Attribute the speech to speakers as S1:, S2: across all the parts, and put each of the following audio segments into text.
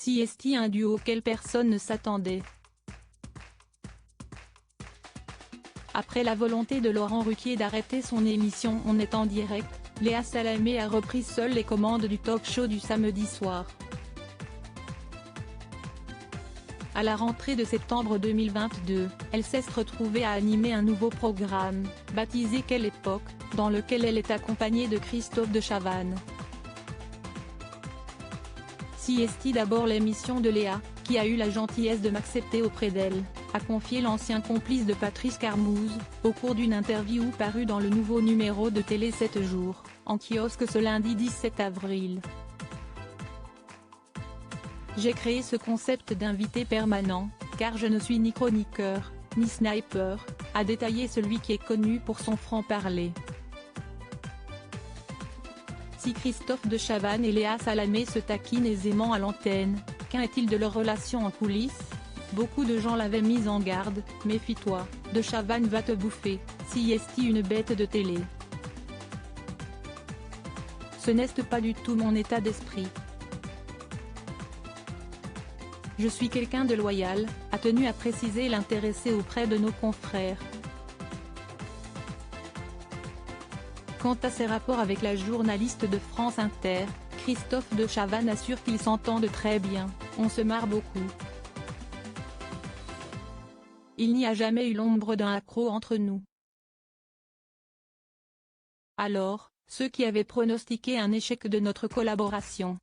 S1: CST, un duo auquel personne ne s'attendait. Après la volonté de Laurent Ruquier d'arrêter son émission On est en direct, Léa Salamé a repris seule les commandes du talk-show du samedi soir. À la rentrée de septembre 2022, elle s'est retrouvée à animer un nouveau programme, baptisé Quelle époque, dans lequel elle est accompagnée de Christophe de Chavannes. CST, d'abord l'émission de Léa, qui a eu la gentillesse de m'accepter auprès d'elle, a confié l'ancien complice de Patrice Carmouze, au cours d'une interview parue dans le nouveau numéro de Télé 7 jours, en kiosque ce lundi 17 avril. J'ai créé ce concept d'invité permanent, car je ne suis ni chroniqueur, ni sniper, a détaillé celui qui est connu pour son franc-parler. Si Christophe de Chavannes et Léa Salamé se taquinent aisément à l'antenne, qu'en est-il de leur relation en coulisses? Beaucoup de gens l'avaient mise en garde, méfie-toi, de Chavannes va te bouffer, si est une bête de télé. Ce n'est pas du tout mon état d'esprit. Je suis quelqu'un de loyal, a tenu à préciser l'intéressé auprès de nos confrères. Quant à ses rapports avec la journaliste de France Inter, Christophe de Chavannes assure qu'ils s'entendent très bien, on se marre beaucoup. Il n'y a jamais eu l'ombre d'un accroc entre nous. Alors, ceux qui avaient pronostiqué un échec de notre collaboration.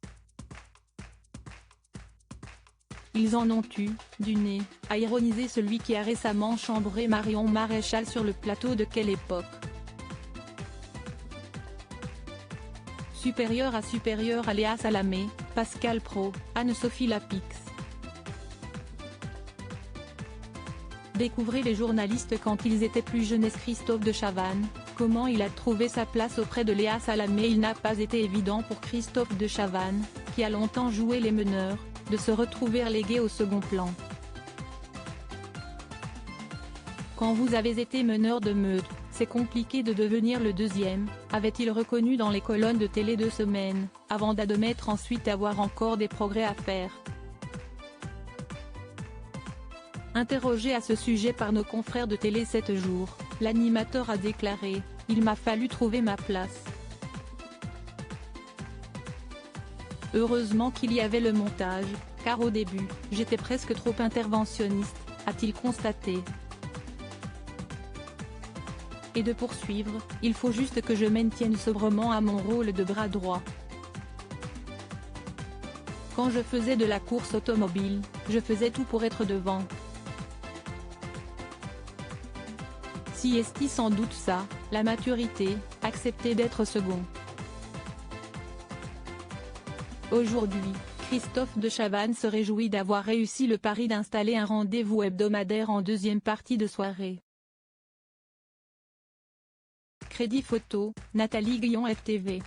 S1: Ils en ont eu, du nez, a ironisé celui qui a récemment chambré Marion Maréchal sur le plateau de Quelle époque. Supérieur à Léa Salamé, Pascal Praud, Anne-Sophie Lapix. Découvrez les journalistes quand ils étaient plus jeunes. Christophe de Chavannes, comment il a trouvé sa place auprès de Léa Salamé? Il n'a pas été évident pour Christophe de Chavannes, qui a longtemps joué les meneurs, de se retrouver relégué au second plan. Quand vous avez été meneur de meute, c'est compliqué de devenir le deuxième, avait-il reconnu dans les colonnes de Télé 2 Semaines, avant d'admettre ensuite avoir encore des progrès à faire. Interrogé à ce sujet par nos confrères de Télé 7 jours, l'animateur a déclaré « Il m'a fallu trouver ma place. Heureusement qu'il y avait le montage, car au début, j'étais presque trop interventionniste », a-t-il constaté. Et de poursuivre, il faut juste que je maintienne sobrement à mon rôle de bras droit. Quand je faisais de la course automobile, je faisais tout pour être devant. CST sans doute ça, la maturité, accepter d'être second. Aujourd'hui, Christophe de Chavannes se réjouit d'avoir réussi le pari d'installer un rendez-vous hebdomadaire en deuxième partie de soirée. Crédit photo, Nathalie Guillon FTV.